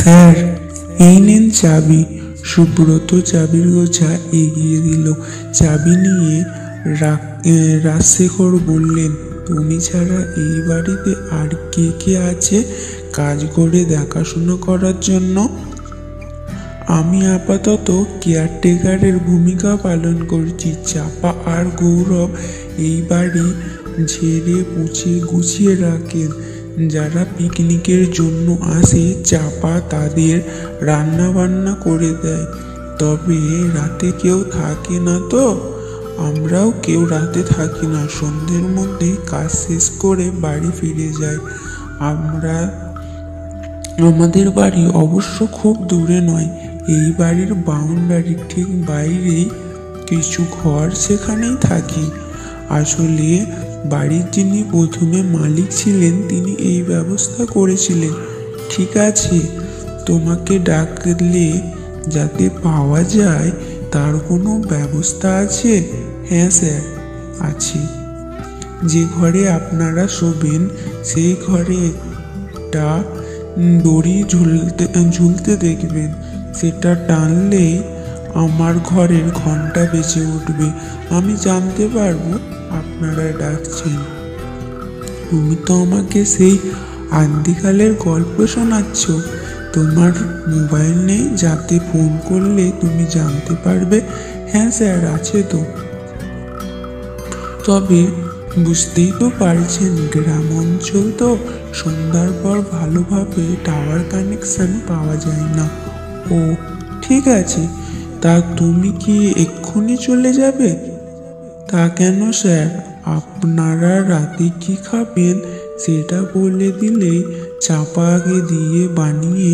Sir, এই নিন চাবি। সুব্রত চাবির গোছা এগিয়ে দিল। চাবি নিয়ে রাজশেখর বললেন, তুমি ছাড়া এই বাড়িতে আর কে কে আছে কাজ করে দেখাশোনা করার জন্য? আমি আপাতত কেয়ারটেকারের ভূমিকা পালন করছি। চাপা আর গৌরব এই বাড়ি ঝেড়ে পুছে গুছিয়ে রাখেন। যারা পিকনিকের জন্য আসে চাপা তাদের রান্না বান্না করে দেয়। তবে রাতে কেউ থাকে না তো। আমরাও কেউ রাতে থাকি না, সন্ধ্যের মধ্যে কাজ শেষ করে বাড়ি ফিরে যাই। আমাদের বাড়ি অবশ্য খুব দূরে নয়, এই বাড়ির বাউন্ডারির ঠিক বাইরেই কিছু ঘর, সেখানেই থাকি। আসলে বাড়ির যিনি প্রথমে মালিক ছিলেন তিনি এই ব্যবস্থা করেছিলেন। ঠিক আছে, তোমাকে ডাকলে যাতে পাওয়া যায় তার কোনো ব্যবস্থা আছে? হ্যাঁ স্যার, আছে। যে ঘরে আপনারা শোবেন সেই ঘরে একটা দড়ি ঝুলতে দেখবেন। সেটা টানলেই আমার ঘরের ঘন্টা বেজে উঠবে। আমি জানতে পারবো আপনারা ডাকছেন। তুমি তো আমাকে সেই আদিকালের গল্প শোনাচ্ছ। তোমার মোবাইল নেই যাতে ফোন করলে তুমি জানতে পারবে? হ্যাঁ স্যার, আছে তো। তবে বুঝতেই তো পারছেন গ্রাম অঞ্চল তো, সন্ধ্যার পর ভালোভাবে টাওয়ার কানেকশন পাওয়া যায় না। ও ঠিক আছে, তা তুমি কি এক্ষুনি চলে যাবে? তা কেন স্যার, আপনারা রাতে কি খাবেন সেটা বলে দিলেই চাপা আগে দিয়ে বানিয়ে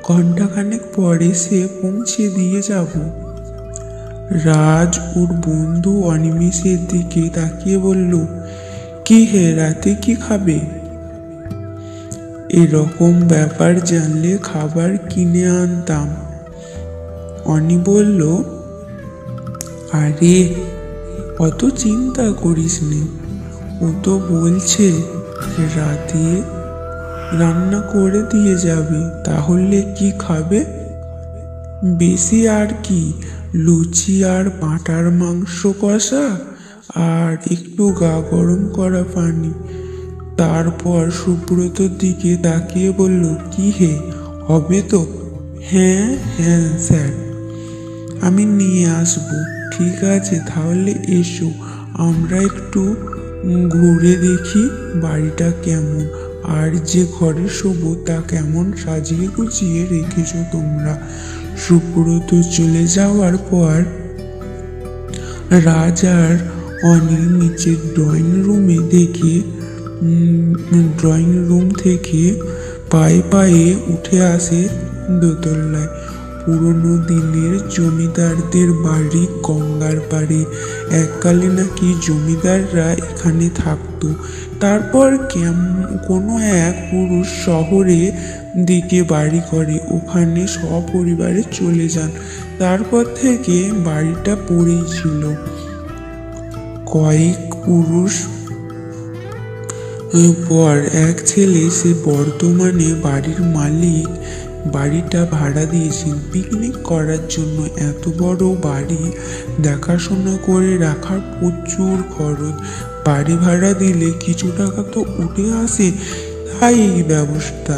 ঘন্টাখানেক পরে সে পৌঁছে দিয়ে যাব। রাজ ওর বন্ধু অনিমেষের দিকে তাকিয়ে বলল, কি হে, রাতে কি খাবে? এরকম ব্যাপার জানলে খাবার কিনে আনতাম। অনি বলল, আরে অত চিন্তা করিস নে, ও তো বলছে রাতে রান্না করে দিয়ে যাবে। তাহলে কি খাবে? বেশি আর কি, লুচি আর পাঁঠার মাংস কষা আর একটু গা গরম করা পানি। তারপর সুব্রতর দিকে তাকিয়ে বলল, কি হে, হবে তো? হ্যাঁ হ্যাঁ স্যার, আমি নিয়ে আসবো। ঠিক আছে, তাহলে এসো, আমরা একটু ঘুরে দেখি বাড়িটা কেমন, আর যে ঘরে শোবো তা কেমন সাজিয়ে গুছিয়ে রেখেছো তোমরা। সুব্রত চলে যাওয়ার পর রাজ আর অনি নিচের ড্রয়িং রুম থেকে পায়ে পায়ে উঠে আসে দোতলায়। পুরনো দিনের জমিদারদের বাড়ি গঙ্গার পাড়ে। এককালে নাকি জমিদাররা এখানে থাকতো। তারপর কোনো এক পুরুষ শহরে দিকে বাড়ি করে, ওখানে সপরিবারে চলে যান। তারপর থেকে বাড়িটা পড়েই ছিল। কয়েক পুরুষ পর এক ছেলে, সে বর্তমানে বাড়ির মালিক, বাড়িটা ভাড়া দিয়েছেন পিকনিক করার জন্য। এত বড় বাড়ি দেখাশোনা করে রাখার প্রচুর খরচ। বাড়ি ভাড়া দিলে কিছু টাকা তো উঠে আসে, তাই এই ব্যবস্থা।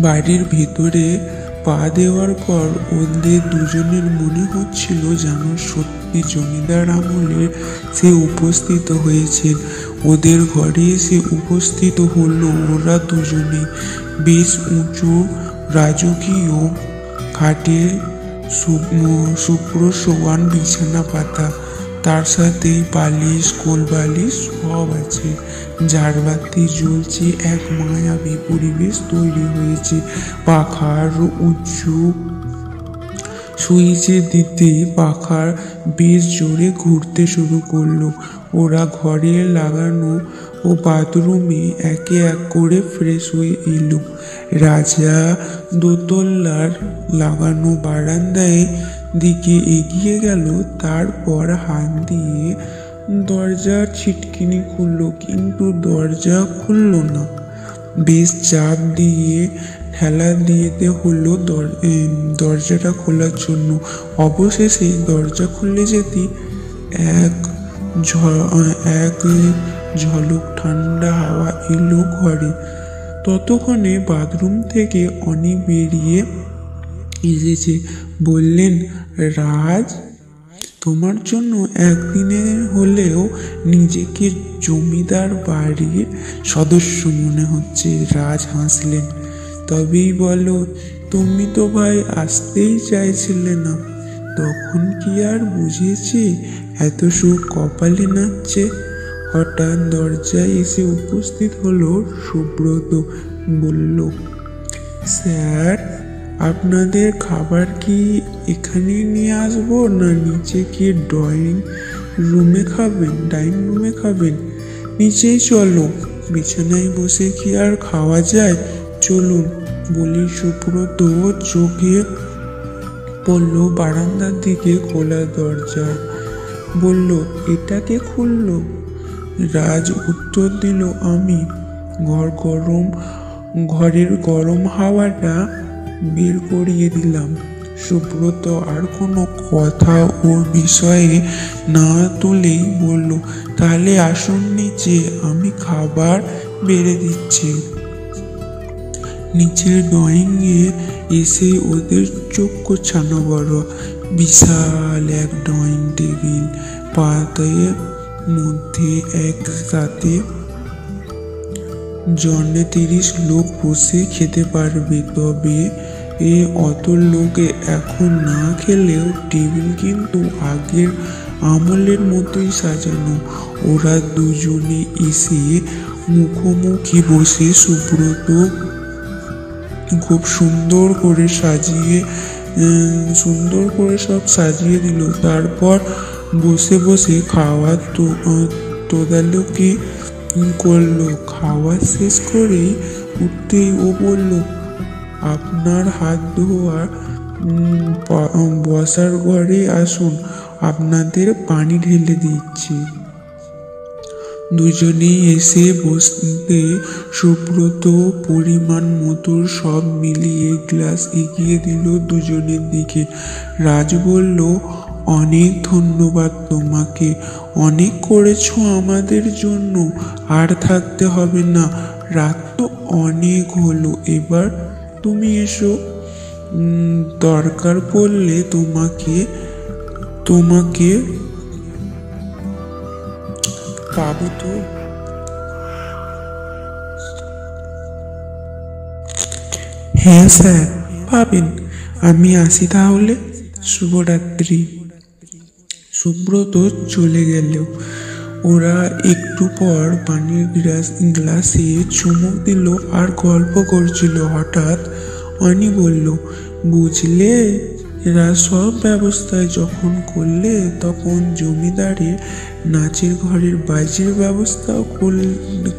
বাড়ির ভেতরে পা দেওয়ার পর ওদের দুজনের মনে হচ্ছিল যেন সত্যি জমিদার আমলের সে উপস্থিত হয়েছেন। ওদের ঘরে এসে উপস্থিত হলো ওরা দুজনে। বেশ উঁচু রাজকীয় খাটে শুভ্র সোয়ান বিছানা পাতা, তার সাথে বালিশ, কোল বালিশ সব আছে। ঝাড়বাতি জ্বলছে, এক মায়াবী পরিবেশ তৈরি হয়েছে। পাখার উঁচু সুইচে দিতে পাখা বেশ জোরে ঘুরতে শুরু করলো। ওরা ঘরে লাগানো ও বাথরুমে একে এক করে ফ্রেশ হয়ে এলো। রাজা দোতলার লাগানো বারান্দায় দিকে এগিয়ে গেল। তারপর হাত দিয়ে দরজার ছিটকিনি খুলল, কিন্তু দরজা খুলল না। বেশ চাপ দিয়ে ঠেলা দিতে হলো দরজাটা খোলার জন্য। অবশেষে দরজা খুলে যেতে এক ঝলক ঠান্ডা হাওয়া এলো ঘরে। ততক্ষণে বাথরুম থেকে অনি বেরিয়ে এসেছে। বললেন, রাজ, তোমার জন্য একদিনে হলেও নিজেকে জমিদার বাড়ির সদস্য মনে হচ্ছে। রাজ হাসলেন। তবেই বলো, তুমি তো ভাই আসতেই চাইছিলে না। তখন কি আর বুঝেছি এত সুখ কপালে নাচছে? হঠাৎ দরজায় এসে উপস্থিত হলো সুব্রত। বলল, স্যার, আপনাদের খাবার কি এখানে নিয়ে আসবো, না নিচে কি ডাইনিং রুমে খাবেন? নিচেই চলো, বিছানায় বসে কি আর খাওয়া যায়? চলুন। বলি সুব্রত চোখে পড়ল বারান্দার দিকে খোলা দরজা। বলল, এটাকে খুললো? রাজ উত্তর দিল, আমি। ঘরের গরম হাওয়াটা বের করিয়ে দিলাম। সুব্রত আর কোনো কথা ও বিষয়ে না তুলেই বলল, তাহলে আসুন নিচে, আমি খাবার বেড়ে দিচ্ছি। নিচের ড্রয়িংয়ে এসে ওদের চক্ষু ছানা বড়। বিশাল এক ড্রয়িং টেবিল, পাতার মধ্যে একসাথে 30 লোক বসে খেতে পারবে। তবে অত লোকে এখন না খেলেও টেবিল কিন্তু আগের আমলের মতোই সাজানো। ওরা দুজনে এসে মুখোমুখি বসে সুব্রত খুব সুন্দর করে সব সাজিয়ে দিল। তারপর বসে বসে খাওয়ার তোদালুকি করলো। খাওয়া শেষ করেই উঠতেই ও বলল, আপনার হাত ধোয়ার বসার ঘরে আসুন, আপনাদের পানি ঢেলে দিচ্ছি। দুজনেই এসে বসতে সুব্রত পরিমাণ মতো সব মিলিয়ে গ্লাস এগিয়ে দিল দুজনের দিকে। রাজ বলল, অনেক ধন্যবাদ তোমাকে, অনেক করেছো আমাদের জন্য। আর থাকতে হবে না, রাত তো অনেক হলো, এবার তুমি এসো। দরকার পড়লে তোমাকে পাবো তো? হ্যাঁ স্যার, পাবেন। আমি আসি তাহলে, শুভরাত্রি। সুব্রত চলে গেল। ওরা একটু পর পানির গ্লাসে চুমুক দিল আর গল্প করছিল। হঠাৎ অনি বলল, বুঝলে, এরা সব ব্যবস্থায় যখন করলে তখন জমিদারের নাচের ঘরের বাইরের ব্যবস্থাও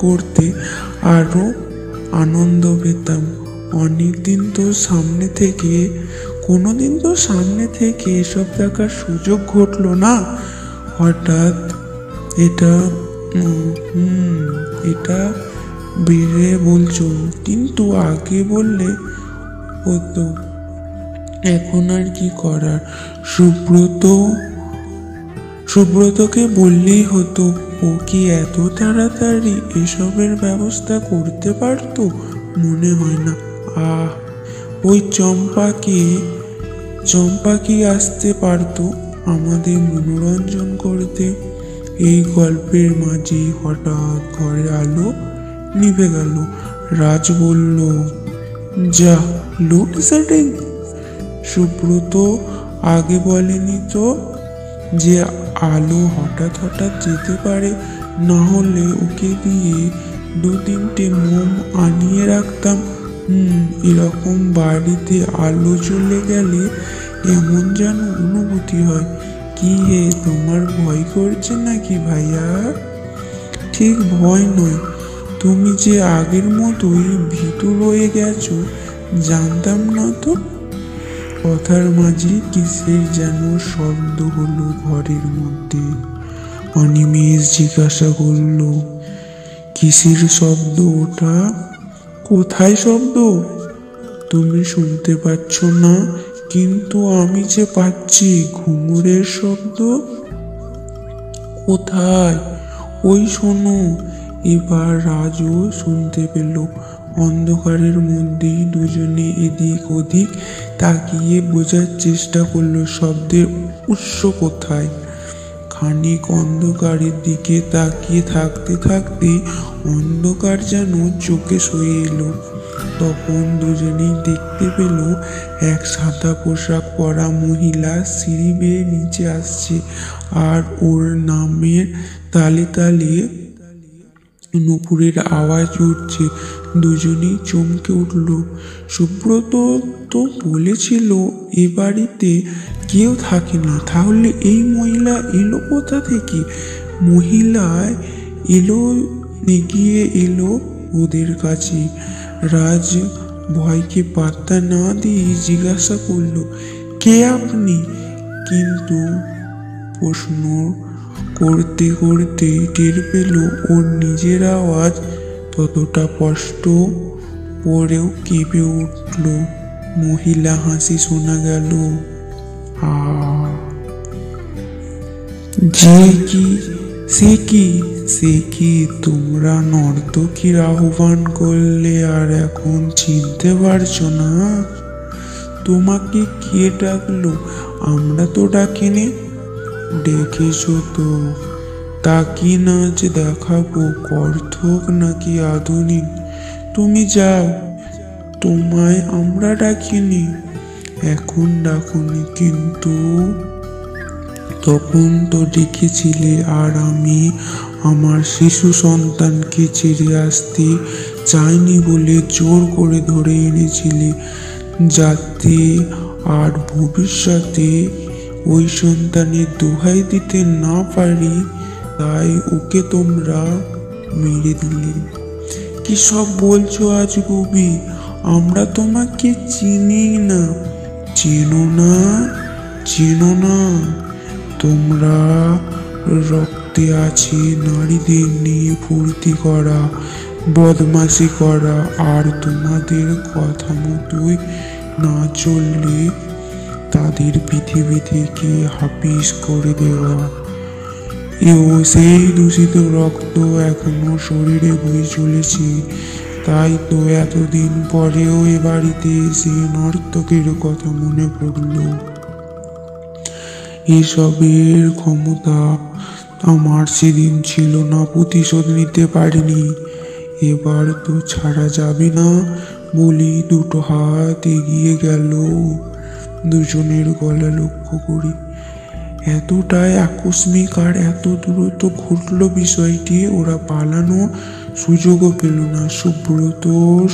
করতে আরো আনন্দ পেতাম। কোনোদিন তো সামনে থেকে এসব দেখার সুযোগ ঘটলো না। হঠাৎ এটা বেড়ে বলছো, কিন্তু আগে বললে হতো। এখন আর কি করার, সুব্রতকে বললেই হতো। ও কি এত তাড়াতাড়ি এসবের ব্যবস্থা করতে পারতো? মনে হয় না। ওই চম্পা কি আসতে পারতো আমাদের মনোরঞ্জন করতে? এই গল্পের মাঝে হঠাৎ ঘরের আলো নিভে গেল। রাজ বলল, যা লোডশেডিং! সুব্রত আগে বলেনি তো যে আলো হঠাৎ যেতে পারে। না হলে ওকে দিয়ে 2-3টে মোম আনিয়ে রাখতাম। এরকম বাড়িতে আলো চলে গেলে এমন যেন অনুভূতি হয়। কি হে, তোমার ভয় করছে নাকি ভাইয়া? ঠিক ভয় নয়, তুমি যে আগের মতোই ভীতু হয়ে গেছো জানতাম না তো। কথার মাঝে কিসের যেন শব্দ হলো ঘরের মধ্যে। অনিমেষ জিজ্ঞাসা করল, কিসের শব্দ ওটা? কোথায় শব্দ? তুমি শুনতে পাচ্ছ না, কিন্তু আমি যে পাচ্ছি। ঘুঙুরের শব্দ কোথায়? ওই শোনো। এবার রাজু শুনতে পেল। অন্ধকারের মধ্যেই দুজনে এদিক ওদিক তাকিয়ে বোঝার চেষ্টা করলো শব্দের উৎস কোথায়। খানিক অন্ধকারের দিকে তাকিয়ে থাকতে থাকতে অন্ধকার যেন চোখে সয়ে এলো। তখন দুজনেই দেখতে পেল এক সাদা পোশাক পরা মহিলা সিঁড়ি বেয়ে নিচে আসছে, আর ওর নামের তালে তালে নুপুরের আওয়াজ উঠছে। দুজনেই চমকে উঠল। সুব্রত তো বলেছিল এ বাড়িতে কেউ থাকে না, তাহলে এই মহিলা এলো কোথা থেকে? মহিলা এগিয়ে এলো ওদের কাছে। রাজ ভয়কে পাত্তা না দিয়ে জিজ্ঞাসা করলো, কে আপনি? কিন্তু প্রশ্ন করতে করতে টের পেল ওর নিজের আওয়াজ ততটা কষ্ট পরেও কেঁপে উঠল। মহিলা হাসি শোনা গেল। সে কি তোমরা নর্তকীর আহ্বান করলে আর এখন চিনতে পারছো না? তোমাকে কে ডাকলো? আমরা তো ডাকিনি। ডেকেছো তো, তা কি নাচ দেখাবো? কত্থক নাকি আধুনিক? তুমি যাও, তোমায় আমরা ডাকিনি। এখন ডাকুনি, কিন্তু তখন তো ডেকেছিলে, আর আমি আমার শিশু সন্তানকে ছেড়ে আসতে চাইনি বলে জোর করে ধরে এনেছিলে, যাতে আর ভবিষ্যতে ওই সন্তানের দোহাই দিতে না পারি, তাই ওকে তোমরা মেরে দিলে। কি সব বলছো আজ কবি? আমরা তোমাকে চিনি না। চেনো না? তোমরা রক্তে আছে নারীদের নিয়ে ফুর্তি করা, বদমাশি করা, আর তোমাদের কথা মতোই না চললে তাদের পৃথিবী থেকে হাপিস করে দেওয়া। সেই দূষিত রক্ত এখনো শরীরে বয়ে চলেছে। তাই তো এতদিন পরেও এ বাড়িতে এসে নর্তকের কথা মনে পড়ল। এসবের ক্ষমতা আমার সেদিন ছিল না, প্রতিশোধ নিতে পারিনি। এবার তো ছাড়া যাবে না বলি দুটো হাত এগিয়ে গেল। দুজনের গলা লক্ষ্য করি। এতটাই আকস্মিক আর এত দ্রুত ঘটল বিষয়টি, ওরা পালানো সুযোগও পেল না।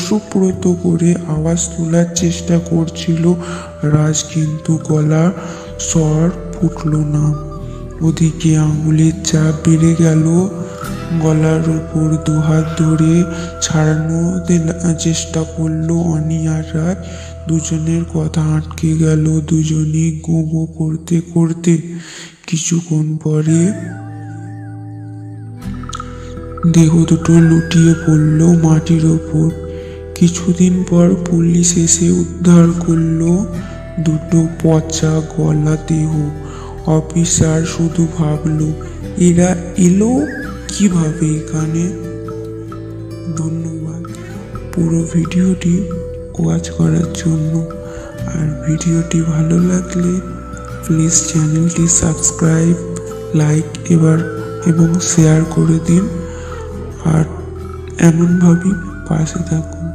সুব্রত করে আওয়াজ তোলার চেষ্টা করছিল রাজ, কিন্তু গলার স্বর ফুটল না। ওদিকে আঙুলের চাপ বেড়ে গেল। গলার উপর দুহাত ধরে ছাড়ানোর চেষ্টা করলো অনি আর রাজ। দুজনের কথা আটকে গেল। দুজনেই গো গো করতে করতে কিছুক্ষণ পরে দেহ দুটো লুটিয়ে পড়ল মাটির ওপর। কিছুদিন পর পুলিশ এসে উদ্ধার করলো দুটো পচা গলা দেহ। অফিসার শুধু ভাবলো, এরা এলো কিভাবে এখানে? ধন্যবাদ পুরো ভিডিওটি ওয়াচ করার জন্য। আর ভিডিওটি ভালো লাগলে প্লিজ চ্যানেলটি সাবস্ক্রাইব, লাইক এবং শেয়ার করে দিন। আর এমনভাবেই পাশে থাকুন।